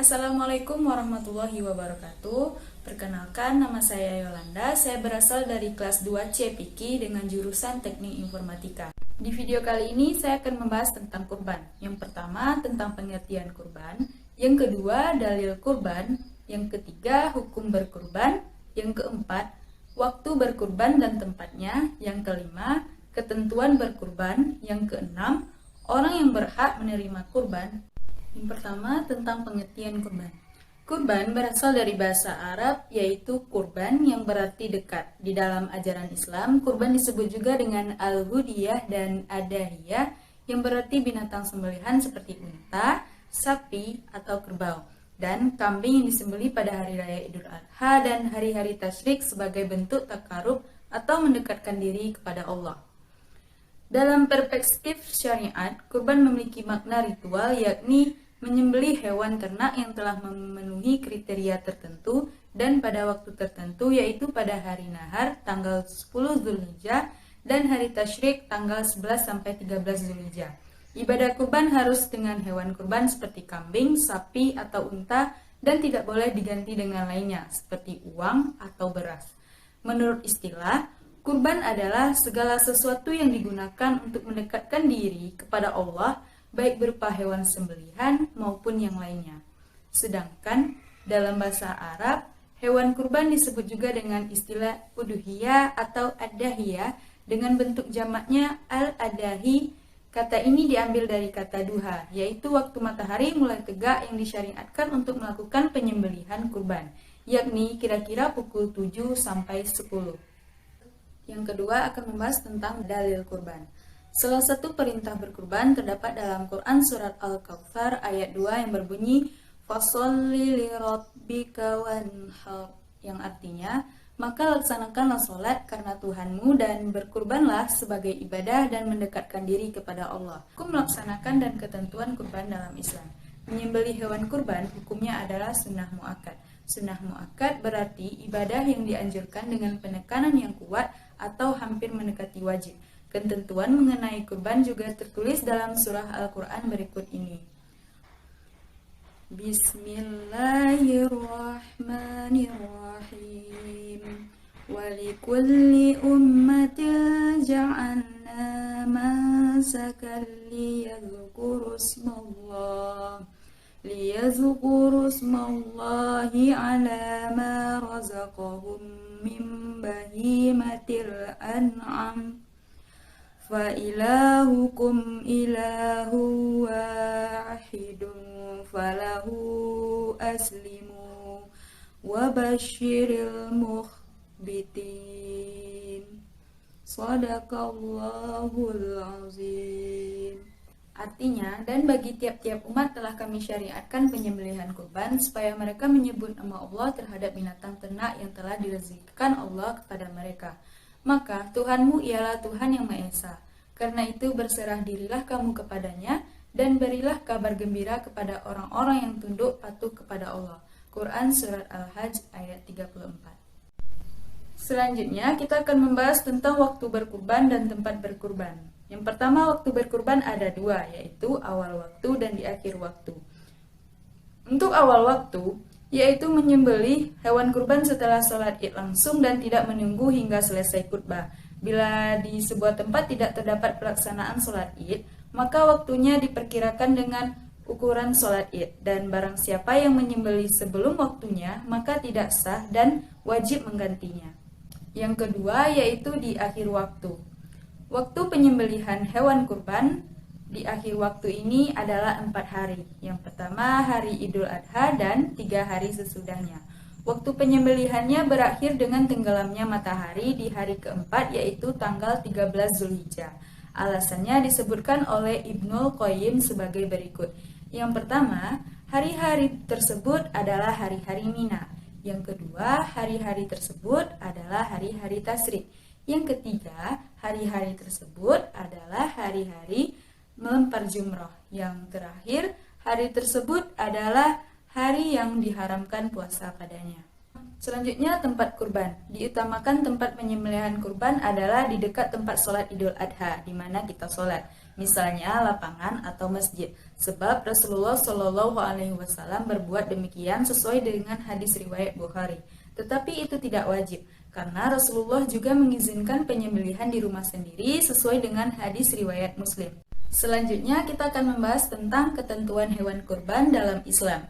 Assalamualaikum warahmatullahi wabarakatuh. Perkenalkan, nama saya Yolanda. Saya berasal dari kelas 2 CPIKI dengan jurusan Teknik Informatika. Di video kali ini saya akan membahas tentang kurban. Yang pertama, tentang pengertian kurban. Yang kedua, dalil kurban. Yang ketiga, hukum berkurban. Yang keempat, waktu berkurban dan tempatnya. Yang kelima, ketentuan berkurban. Yang keenam, orang yang berhak menerima kurban. Yang pertama, tentang pengertian kurban. Kurban berasal dari bahasa Arab, yaitu kurban yang berarti dekat. Di dalam ajaran Islam, kurban disebut juga dengan al-hudiyah dan adahiyah, yang berarti binatang sembelihan seperti unta, sapi, atau kerbau, dan kambing yang disembelih pada hari raya Idul Adha dan hari-hari tasyrik sebagai bentuk takarub atau mendekatkan diri kepada Allah. Dalam perspektif syariat, kurban memiliki makna ritual, yakni menyembelih hewan ternak yang telah memenuhi kriteria tertentu dan pada waktu tertentu, yaitu pada hari nahar tanggal 10 Zulhijjah dan hari tasyrik tanggal 11 sampai 13 Zulhijjah. Ibadah kurban harus dengan hewan kurban seperti kambing, sapi, atau unta dan tidak boleh diganti dengan lainnya seperti uang atau beras. Menurut istilah, kurban adalah segala sesuatu yang digunakan untuk mendekatkan diri kepada Allah, baik berupa hewan sembelihan maupun yang lainnya. Sedangkan dalam bahasa Arab, hewan kurban disebut juga dengan istilah uduhiyah atau adahiyah dengan bentuk jamaknya al-adahi. Kata ini diambil dari kata duha, yaitu waktu matahari mulai tegak yang disyariatkan untuk melakukan penyembelihan kurban, yakni kira-kira pukul 7 sampai 10. Yang kedua akan membahas tentang dalil kurban. Salah satu perintah berkurban terdapat dalam Quran surat Al-Kautsar ayat 2 yang berbunyi fasholli lirabbika wanhar, yang artinya maka laksanakanlah sholat karena Tuhanmu dan berkurbanlah sebagai ibadah dan mendekatkan diri kepada Allah. Hukum melaksanakan dan ketentuan kurban dalam Islam. Menyembelih hewan kurban hukumnya adalah sunnah muakkad. Sunnah muakkad berarti ibadah yang dianjurkan dengan penekanan yang kuat atau hampir mendekati wajib. Ketentuan mengenai kurban juga tertulis dalam surah Al-Quran berikut ini. Bismillahirrahmanirrahim. Walikulli ummatin ja'alna mansakan liyazkuru ismallahi ala ma razaqahum min bahimatil an'am. فَإِلَهُكُمْ إِلَهٌ وَاحِدٌ فَلَهُ أَسْلِمُوا وَبَشِّرِ الْمُخْبِتِينَ صَدَقَ اللَّهُ الْعَظِيمُ. Artinya, dan bagi tiap-tiap umat telah kami syariatkan penyembelihan kurban supaya mereka menyebut nama Allah terhadap binatang ternak yang telah direzekikan Allah kepada mereka. Maka Tuhanmu ialah Tuhan yang Maha Esa. Karena itu berserah dirilah kamu kepadanya dan berilah kabar gembira kepada orang-orang yang tunduk patuh kepada Allah. Quran Surat Al-Hajj ayat 34. Selanjutnya kita akan membahas tentang waktu berkurban dan tempat berkurban. Yang pertama, waktu berkurban ada dua, yaitu awal waktu dan di akhir waktu. Untuk awal waktu, yaitu menyembelih hewan kurban setelah sholat id langsung dan tidak menunggu hingga selesai khutbah. Bila di sebuah tempat tidak terdapat pelaksanaan sholat id, maka waktunya diperkirakan dengan ukuran sholat id, dan barang siapa yang menyembelih sebelum waktunya, maka tidak sah dan wajib menggantinya. Yang kedua, yaitu di akhir waktu. Waktu penyembelihan hewan kurban di akhir waktu ini adalah 4 hari. Yang pertama hari Idul Adha dan 3 hari sesudahnya. Waktu penyembelihannya berakhir dengan tenggelamnya matahari di hari keempat, yaitu tanggal 13 Zulhijjah. Alasannya disebutkan oleh Ibnul Qayyim sebagai berikut. Yang pertama, hari-hari tersebut adalah hari-hari Mina. Yang kedua, hari-hari tersebut adalah hari-hari tasyrik. Yang ketiga, hari-hari tersebut adalah hari-hari melempar jumroh. Yang terakhir, hari tersebut adalah hari yang diharamkan puasa padanya. Selanjutnya, tempat kurban. Diutamakan tempat penyembelihan kurban adalah di dekat tempat sholat Idul Adha, di mana kita sholat. Misalnya lapangan atau masjid. Sebab Rasulullah Shallallahu Alaihi Wasallam berbuat demikian sesuai dengan hadis riwayat Bukhari. Tetapi itu tidak wajib, karena Rasulullah juga mengizinkan penyembelihan di rumah sendiri sesuai dengan hadis riwayat Muslim. Selanjutnya, kita akan membahas tentang ketentuan hewan kurban dalam Islam.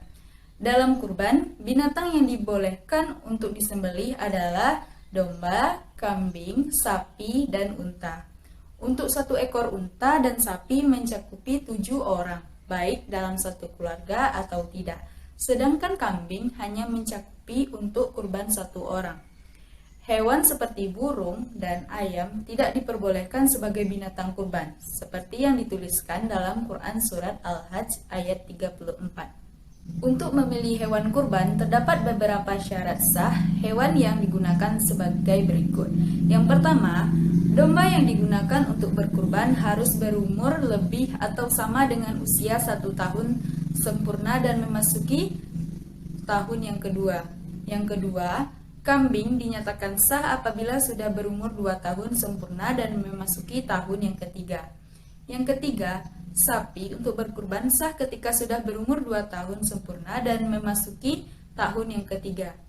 Dalam kurban, binatang yang dibolehkan untuk disembelih adalah domba, kambing, sapi, dan unta. Untuk satu ekor unta dan sapi mencakupi 7 orang, baik dalam satu keluarga atau tidak. Sedangkan kambing hanya mencakupi untuk kurban 1 orang. Hewan seperti burung dan ayam tidak diperbolehkan sebagai binatang kurban, seperti yang dituliskan dalam Quran Surat Al-Hajj ayat 34. Untuk memilih hewan kurban, terdapat beberapa syarat sah hewan yang digunakan sebagai berikut. Yang pertama, domba yang digunakan untuk berkurban harus berumur lebih atau sama dengan usia 1 tahun sempurna dan memasuki tahun yang kedua. Yang kedua, kambing dinyatakan sah apabila sudah berumur 2 tahun sempurna dan memasuki tahun yang ketiga. Yang ketiga, sapi untuk berkurban sah ketika sudah berumur 2 tahun sempurna dan memasuki tahun yang ketiga.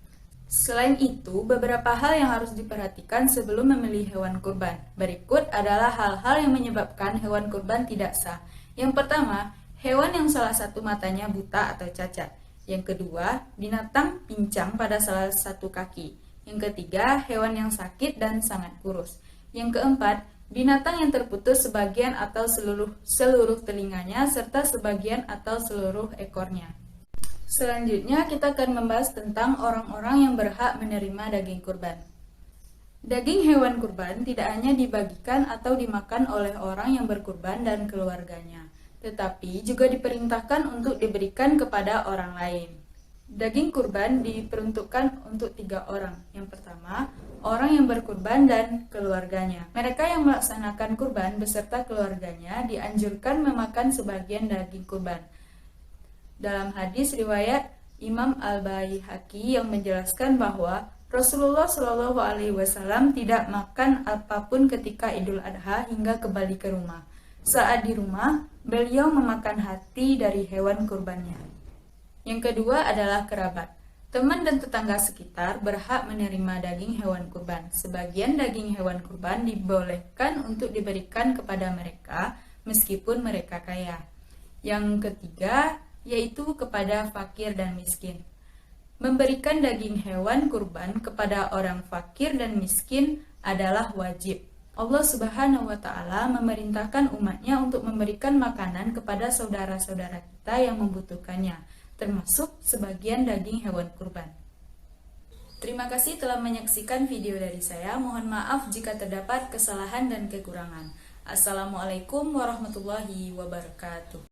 Selain itu, beberapa hal yang harus diperhatikan sebelum memilih hewan kurban. Berikut adalah hal-hal yang menyebabkan hewan kurban tidak sah. Yang pertama, hewan yang salah satu matanya buta atau cacat. Yang kedua, binatang pincang pada salah satu kaki. Yang ketiga, hewan yang sakit dan sangat kurus. Yang keempat, binatang yang terputus sebagian atau seluruh telinganya serta sebagian atau seluruh ekornya. Selanjutnya kita akan membahas tentang orang-orang yang berhak menerima daging kurban. Daging hewan kurban tidak hanya dibagikan atau dimakan oleh orang yang berkurban dan keluarganya, tetapi juga diperintahkan untuk diberikan kepada orang lain. Daging kurban diperuntukkan untuk 3 orang. Yang pertama, orang yang berkurban dan keluarganya. Mereka yang melaksanakan kurban beserta keluarganya dianjurkan memakan sebagian daging kurban. Dalam hadis riwayat Imam Al-Baihaqi yang menjelaskan bahwa Rasulullah Shallallahu Alaihi Wasallam tidak makan apapun ketika Idul Adha hingga kembali ke rumah. Saat di rumah, beliau memakan hati dari hewan kurbannya. Yang kedua adalah kerabat. Teman dan tetangga sekitar berhak menerima daging hewan kurban. Sebagian daging hewan kurban dibolehkan untuk diberikan kepada mereka meskipun mereka kaya. Yang ketiga yaitu kepada fakir dan miskin. Memberikan daging hewan kurban kepada orang fakir dan miskin adalah wajib. Allah Subhanahu wa Ta'ala memerintahkan umatnya untuk memberikan makanan kepada saudara-saudara kita yang membutuhkannya, termasuk sebagian daging hewan kurban. Terima kasih telah menyaksikan video dari saya. Mohon maaf jika terdapat kesalahan dan kekurangan. Assalamualaikum warahmatullahi wabarakatuh.